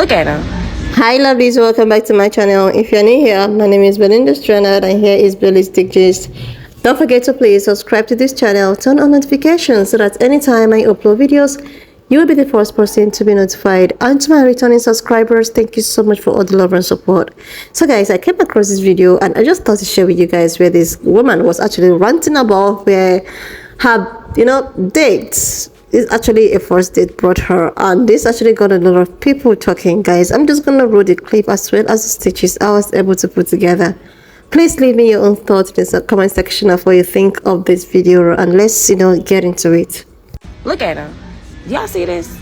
Look at her. Hi lovelies, welcome back to my channel. If you're new here, my name is Belinda Strand and here is Ballistic Gist. Don't forget to please subscribe to this channel, turn on notifications so that anytime I upload videos, you will be the first person to be notified. And to my returning subscribers, thank you so much for all the love and support. So guys, I came across this video and I just thought to share with you guys where this woman was actually ranting about where her, dates is actually a first date brought her, and this actually got a lot of people talking. Guys, I'm just gonna roll the clip as well as the stitches I was able to put together. Please leave me your own thoughts in the comment section of what you think of this video, and let's get into it. Look at her. Y'all see this?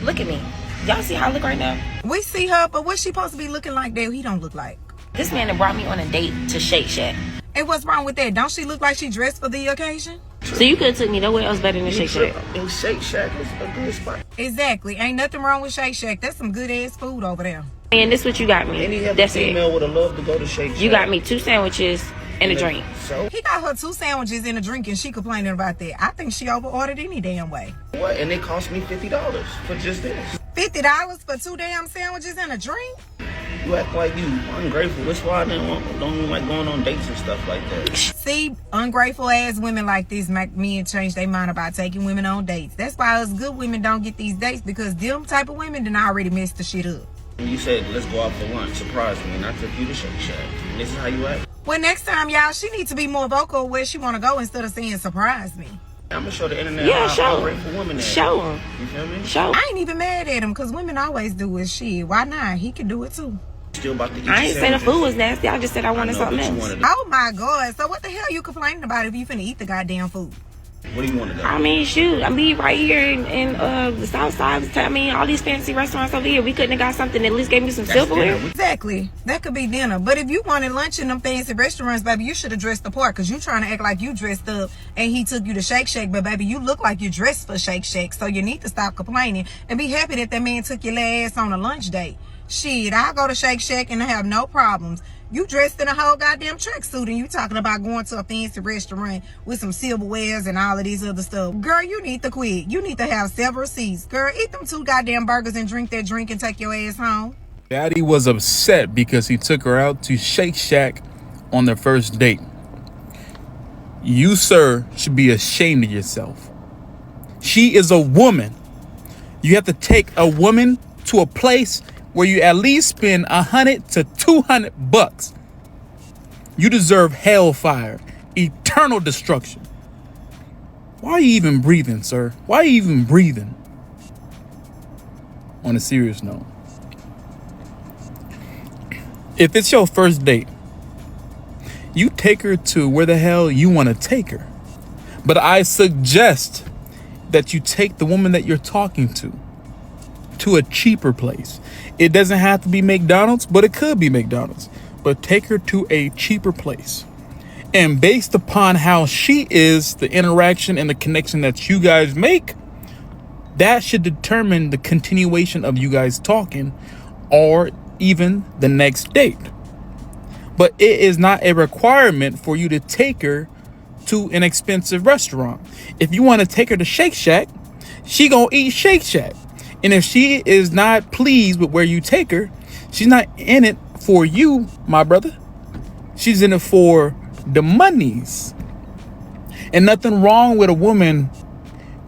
Look at me. Y'all see how I look right now? We see her, but what's she supposed to be looking like that he don't look like? This man that brought me on a date to Shake Shack. And what's wrong with that? Don't she look like she dressed for the occasion? So you could have took me nowhere else better than Shake Shack. And Shake Shack is a good spot. Exactly. Ain't nothing wrong with Shake Shack. That's some good ass food over there. And this what you got me. Any other That's it. female would have loved to go to Shake Shack. You got me 2 sandwiches and a drink. So He got her 2 sandwiches and a drink and she complaining about that. I think she over ordered any damn way. what? And it cost me $50 for just this. $50 for 2 damn sandwiches and a drink? You act like you ungrateful. That's why I don't even like going on dates and stuff like that. See, ungrateful ass women like this make men change their mind about taking women on dates. That's why us good women don't get these dates, because them type of women done already messed the shit up. And you said, let's go out for lunch, surprise me, and I took you to Shake Shack. And this is how you act? Well, next time, y'all, she needs to be more vocal where she want to go instead of saying surprise me. I'm going to show the internet Yeah, how show ungrateful women are. Show him. You feel me? Show. I ain't even mad at him, because women always do his shit. Why not? He can do it too. Still about to eat I ain't say the sandwiches. food was nasty. I just said I wanted know, something but you else. wanted Oh my God. So what the hell you complaining about if you finna eat the goddamn food? What do you want to go? I mean, shoot. I mean, right here in the South Side. I mean, all these fancy restaurants over here. We couldn't have got something that at least gave me some silverware. Exactly. That could be dinner. But if you wanted lunch in them fancy restaurants, baby, you should have dressed the part, because you trying to act like you dressed up and he took you to Shake Shack. But baby, you look like you dressed for Shake Shack. So you need to stop complaining and be happy that man took your ass on a lunch date. Shit, I'll go to Shake Shack and I have no problems. You dressed in a whole goddamn tracksuit and you talking about going to a fancy restaurant with some silverwares and all of these other stuff. Girl, you need to quit. You need to have several seats. Girl, eat them 2 goddamn burgers and drink that drink and take your ass home. Daddy was upset because he took her out to Shake Shack on their first date. You, sir, should be ashamed of yourself. She is a woman. You have to take a woman to a place where you at least spend $100 to $200. You deserve hellfire, eternal destruction. Why are you even breathing, sir? Why are you even breathing? On a serious note, if it's your first date, you take her to where the hell you want to take her. But I suggest that you take the woman that you're talking to a cheaper place. It doesn't have to be McDonald's, but it could be McDonald's. But take her to a cheaper place. And based upon how she is, the interaction and the connection that you guys make, that should determine the continuation of you guys talking or even the next date. But it is not a requirement for you to take her to an expensive restaurant. If you want to take her to Shake Shack, she gonna eat Shake Shack. And if she is not pleased with where you take her, she's not in it for you, my brother. She's in it for the monies. And nothing wrong with a woman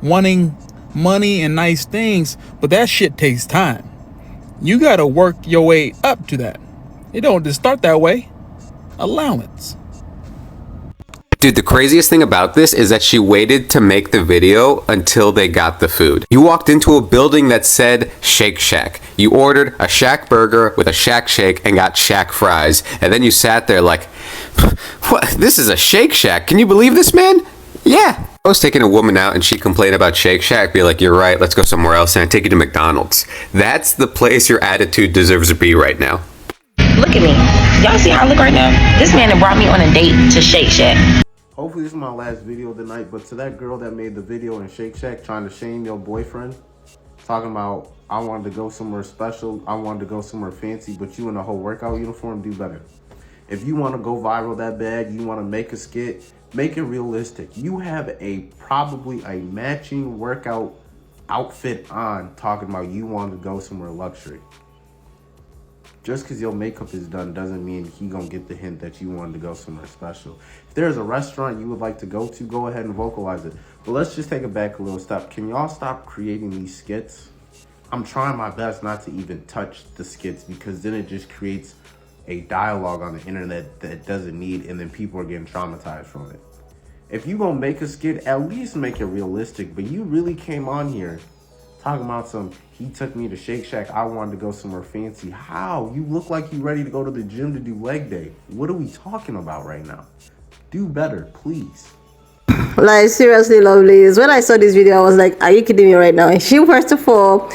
wanting money and nice things, but that shit takes time. You gotta work your way up to that. It don't just start that way. Allowance. Dude, the craziest thing about this is that she waited to make the video until they got the food. You walked into a building that said Shake Shack. You ordered a Shack burger with a Shack shake and got Shack fries. And then you sat there like, what? This is a Shake Shack. Can you believe this, man? Yeah. I was taking a woman out and she complained about Shake Shack. Be like, you're right, let's go somewhere else. And I take you to McDonald's. That's the place your attitude deserves to be right now. Look at me. Y'all see how I look right now? This man that brought me on a date to Shake Shack. Hopefully this is my last video of the night, but to that girl that made the video in Shake Shack trying to shame your boyfriend, talking about, I wanted to go somewhere special, I wanted to go somewhere fancy, but you in a whole workout uniform, do better. If you want to go viral that bad, you want to make a skit, make it realistic. You have probably a matching workout outfit on, talking about you want to go somewhere luxury. Just because your makeup is done doesn't mean he gonna get the hint that you wanted to go somewhere special. If there's a restaurant you would like to go to, go ahead and vocalize it. But let's just take it back a little step. Can y'all stop creating these skits? I'm trying my best not to even touch the skits, because then it just creates a dialogue on the internet that doesn't need, and then people are getting traumatized from it. If you gonna make a skit, at least make it realistic. But you really came on here talking about some, he took me to Shake Shack, I wanted to go somewhere fancy. How? You look like you ready to go to the gym to do leg day. What are we talking about right now? Do better, please. Like, seriously, lovelies, when I saw this video, I was like, are you kidding me right now? And she, first of all,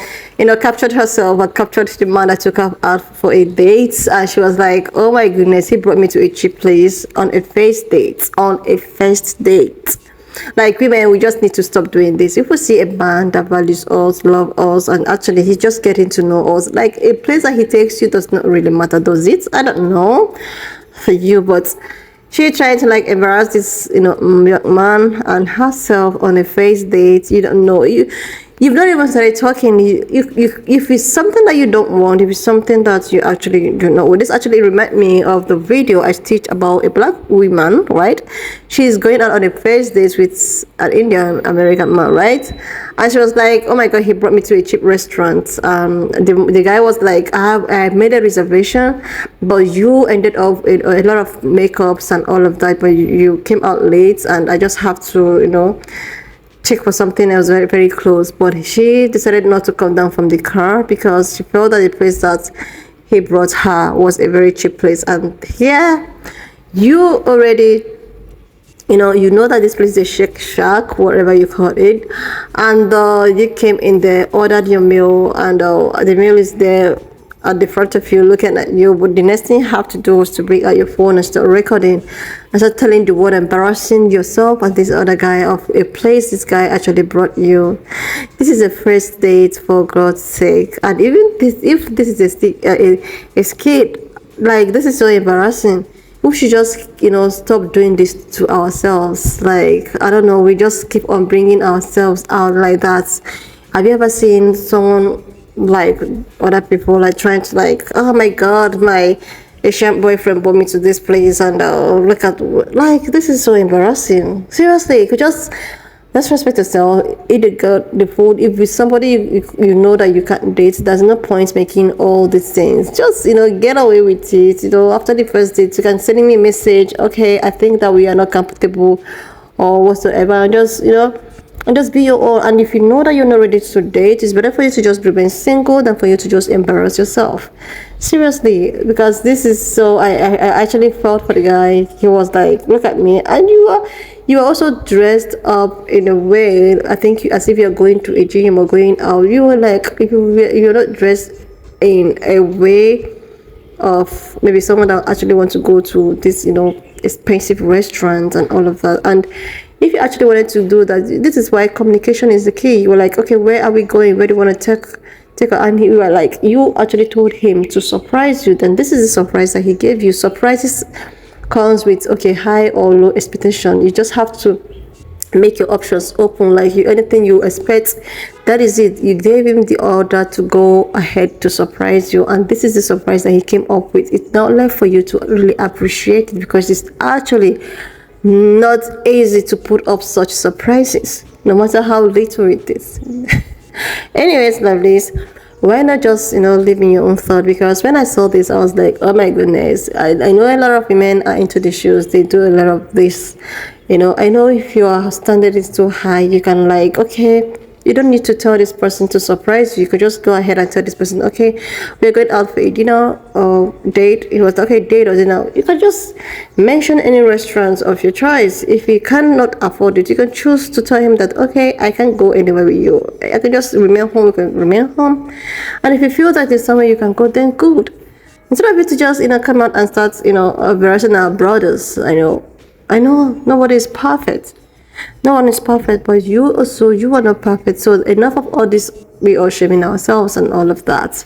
captured herself and captured the man that took her out for a date, and she was like, oh my goodness, he brought me to a cheap place on a first date. Like, women, we just need to stop doing this. If we see a man that values us, love us, and actually he's just getting to know us, like, a place that he takes you does not really matter, does it? I don't know for you, but she tried to like embarrass this, young man and herself on a first date. You don't know. You've not even started talking. If it's something that you don't want, if it's something that you actually don't know. This actually reminds me of the video I teach about a black woman, right? She's going out on a first date with an Indian American man, right? And she was like, oh my God, he brought me to a cheap restaurant. The guy was like, I made a reservation, but you ended up with a lot of makeups and all of that, but you came out late, and I just have to, check for something else very, very close. But she decided not to come down from the car because she felt that the place that he brought her was a very cheap place. And yeah, you already you know that this place is a Shake Shack, whatever you call it, and you came in there, ordered your meal, and the meal is there at the front of you looking at you. But the next thing you have to do is to bring out your phone and start recording and start telling the world, embarrassing yourself and this other guy of a place this guy actually brought you. This is a first date, for God's sake. And even if this is a skit, like, this is so embarrassing. We should just stop doing this to ourselves. Like, I don't know, we just keep on bringing ourselves out like that. Have you ever seen someone, like, other people, like, trying to, like, oh my God, my Asian boyfriend brought me to this place, and look at, like, this is so embarrassing. Seriously, you could just, let's respect yourself, eat the food. If it's somebody you know that you can't date, there's no point making all these things. Just get away with it. After the first date, you can send me a message, okay, I think that we are not compatible or whatsoever, and just and just be your own. And if you know that you're not ready to date, it's better for you to just remain single than for you to just embarrass yourself. Seriously, because this is so, I actually felt for the guy. He was like, look at me, and you are also dressed up in a way, I think, as if you're going to a gym or going out. You were like, if you're not dressed in a way of maybe someone that actually wants to go to this expensive restaurant and all of that. And if you actually wanted to do that, this is why communication is the key. You were like, okay, where are we going? Where do you want to take her? And you were like, you actually told him to surprise you. Then this is the surprise that he gave you. Surprises comes with, okay, high or low expectation. You just have to make your options open. Like, anything you expect, that is it. You gave him the order to go ahead to surprise you, and this is the surprise that he came up with. It's not left for you to really appreciate it, because it's actually not easy to put up such surprises, no matter how little it is. Anyways, lovelies, why not just live in your own thought? Because when I saw this, I was like, oh my goodness, I know a lot of women are into the shoes, they do a lot of this. I know if your standard is too high, you can, like, okay, you don't need to tell this person to surprise you. You could just go ahead and tell this person, okay, we're going out for a dinner or date. It was okay, date or dinner. You can just mention any restaurants of your choice. If you cannot afford it, you can choose to tell him that, okay, I can't go anywhere with you. I can just remain home. You can remain home. And if you feel that there's somewhere you can go, then good. Instead of it to just come out and start embarrassing our brothers. I know nobody is perfect. No one is perfect, but you are not perfect. So enough of all this, we are shaming ourselves and all of that.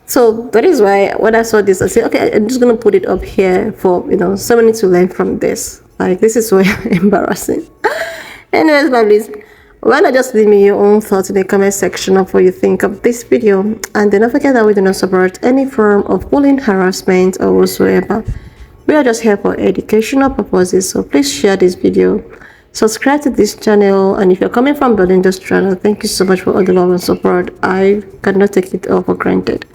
So that is why when I saw this, I said, okay, I'm just gonna put it up here for somebody to learn from this. Like, this is so embarrassing. Anyways, lovelies, Why not just leave me your own thoughts in the comment section of what you think of this video. And do not forget that we do not support any form of bullying, harassment, or whatsoever. We are just here for educational purposes, so please share this video, subscribe to this channel, and if you're coming from Belinda's channel, thank you so much for all the love and support. I cannot take it all for granted.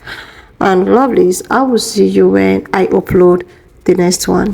And lovelies, I will see you when I upload the next one.